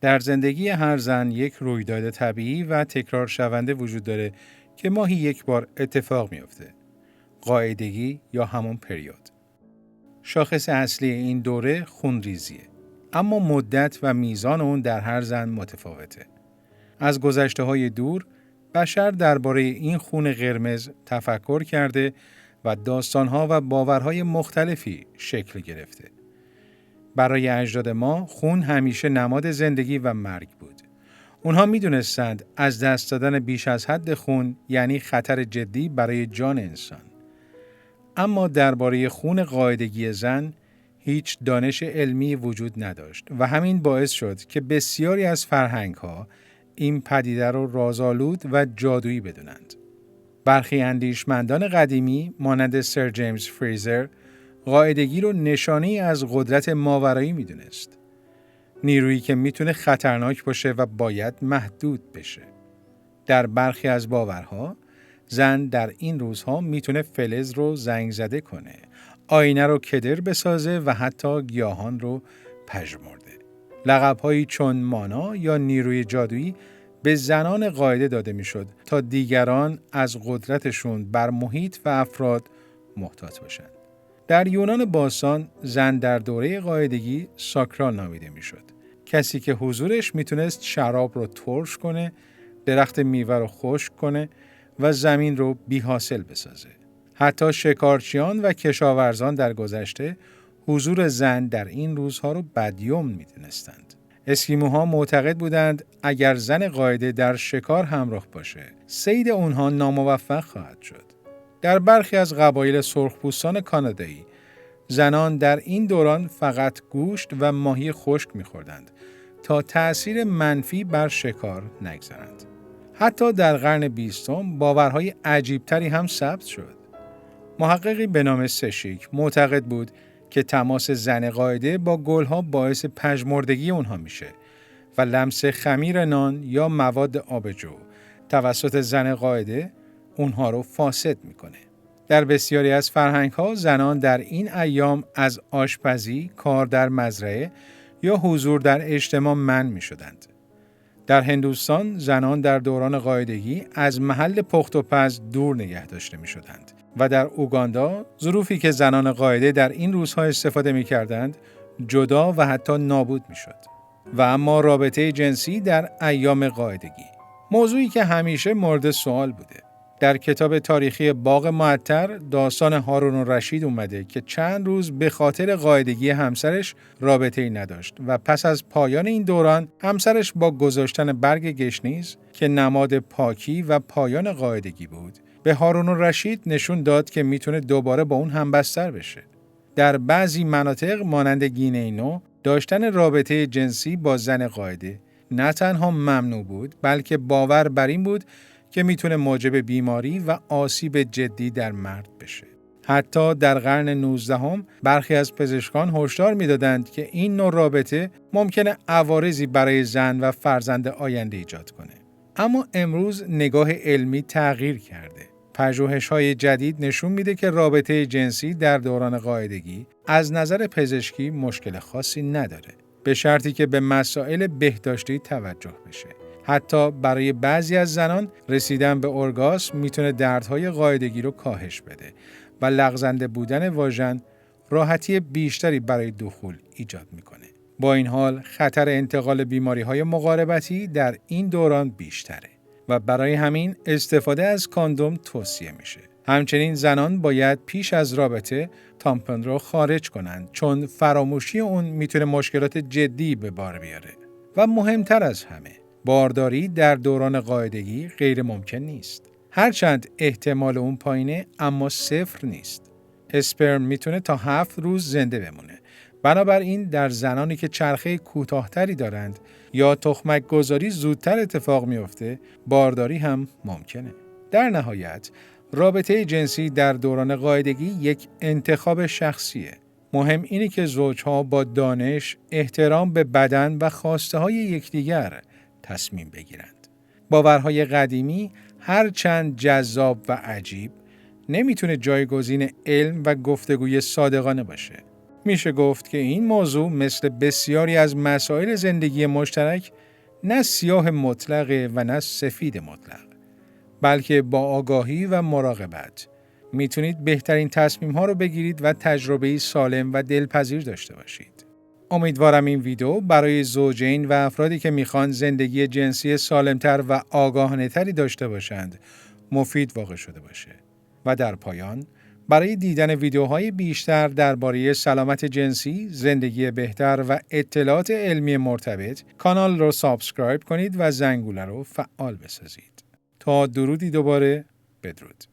در زندگی هر زن یک رویداد طبیعی و تکرار شونده وجود داره که ماهی یک بار اتفاق میفته. قاعدگی یا همون پریود. شاخص اصلی این دوره خونریزیه. اما مدت و میزان اون در هر زن متفاوته. از گذشته‌های دور، بشر درباره این خون قرمز تفکر کرده و داستان‌ها و باورهای مختلفی شکل گرفته. برای اجداد ما، خون همیشه نماد زندگی و مرگ بود. اونها می‌دونستند از دست دادن بیش از حد خون یعنی خطر جدی برای جان انسان. اما درباره خون قاعدگی زن، هیچ دانش علمی وجود نداشت و همین باعث شد که بسیاری از فرهنگ‌ها این پدیده را رازآلود و جادویی بدونند. برخی اندیشمندان قدیمی مانند سر جیمز فریزر قاعدگی رو نشانه‌ای از قدرت ماورایی می‌دونست. نیرویی که میتونه خطرناک باشه و باید محدود بشه. در برخی از باورها، زن در این روزها میتونه فلز رو زنگ زده کنه، آینه رو کدر بسازه و حتی گیاهان رو پژمرده. لقب‌هایی چون مانا یا نیروی جادویی به زنان قاعده داده میشد تا دیگران از قدرتشون بر محیط و افراد محتاط باشند. در یونان باستان زن در دوره قاعدگی ساکرال نامیده میشد. کسی که حضورش میتونست شراب رو ترش کنه، درخت میوه رو خشک کنه و زمین رو بی‌حاصل بسازه. حتی شکارچیان و کشاورزان در گذشته حضور زن در این روزها رو بدیوم میدونستند. اسکیموها معتقد بودند اگر زن قاعده در شکار همراه باشه، صید اونها ناموفق خواهد شد. در برخی از قبایل سرخپوستان کانادایی، زنان در این دوران فقط گوشت و ماهی خشک می‌خوردند تا تأثیر منفی بر شکار نگذارند. حتی در قرن 20 باورهای عجیبتری هم ثبت شد. محققی به نام سشیک معتقد بود که تماس زن قاعده با گلها باعث پژمردگی اونها میشه و لمس خمیر نان یا مواد آبجو توسط زن قاعده اونها رو فاسد میکنه. در بسیاری از فرهنگ‌ها زنان در این ایام از آشپزی، کار در مزرعه یا حضور در اجتماع منع می‌شدند. در هندوستان زنان در دوران قاعدگی از محل پخت و پز دور نگه داشته می‌شدند و در اوگاندا ظروفی که زنان قاعده در این روزها استفاده می‌کردند جدا و حتی نابود می‌شد. و اما رابطه جنسی در ایام قاعدگی، موضوعی که همیشه مورد سوال بوده. در کتاب تاریخی باغ معطر داستان هارون الرشید اومده که چند روز به خاطر قاعدگی همسرش رابطه‌ای نداشت و پس از پایان این دوران همسرش با گذاشتن برگ گشنیز که نماد پاکی و پایان قاعدگی بود به هارون الرشید نشون داد که میتونه دوباره با اون همبستر بشه. در بعضی مناطق مانند گینه داشتن رابطه جنسی با زن قاعده نه تنها ممنوع بود بلکه باور بر این بود که میتونه موجب بیماری و آسیب جدی در مرد بشه. حتی در قرن 19 برخی از پزشکان هشدار میدادند که این نوع رابطه ممکنه عوارضی برای زن و فرزند آینده ایجاد کنه. اما امروز نگاه علمی تغییر کرده. پژوهش‌های جدید نشون میده که رابطه جنسی در دوران قاعدگی از نظر پزشکی مشکل خاصی نداره، به شرطی که به مسائل بهداشتی توجه بشه. حتی برای بعضی از زنان رسیدن به ارگاسم میتونه دردهای قاعدگی رو کاهش بده و لغزنده بودن واژن راحتی بیشتری برای دخول ایجاد میکنه. با این حال خطر انتقال بیماری‌های مقاربتی در این دوران بیشتره و برای همین استفاده از کاندوم توصیه میشه. همچنین زنان باید پیش از رابطه تامپون رو خارج کنند چون فراموشی اون میتونه مشکلات جدی به بار بیاره. و مهمتر از همه، بارداری در دوران قاعدگی غیر ممکن نیست. هرچند احتمال اون پایینه اما صفر نیست. اسپرم میتونه تا 7 روز زنده بمونه. بنابراین در زنانی که چرخه کوتاه‌تری دارند یا تخمک گذاری زودتر اتفاق میفته، بارداری هم ممکنه. در نهایت، رابطه جنسی در دوران قاعدگی یک انتخاب شخصیه. مهم اینه که زوجها با دانش، احترام به بدن و خواسته‌های یکدیگر تصمیم بگیرند. باورهای قدیمی هرچند جذاب و عجیب نمیتونه جایگزین علم و گفتگوی صادقانه باشه. میشه گفت که این موضوع مثل بسیاری از مسائل زندگی مشترک نه سیاه مطلقه و نه سفید مطلق، بلکه با آگاهی و مراقبت میتونید بهترین تصمیم‌ها رو بگیرید و تجربه‌ای سالم و دلپذیر داشته باشید. امیدوارم این ویدیو برای زوجین و افرادی که میخوان زندگی جنسی سالمتر و آگاهانه‌تری داشته باشند مفید واقع شده باشه. و در پایان برای دیدن ویدیوهای بیشتر درباره سلامت جنسی، زندگی بهتر و اطلاعات علمی مرتبط، کانال رو سابسکرایب کنید و زنگوله رو فعال بسازید. تا درودی دوباره، بدرود.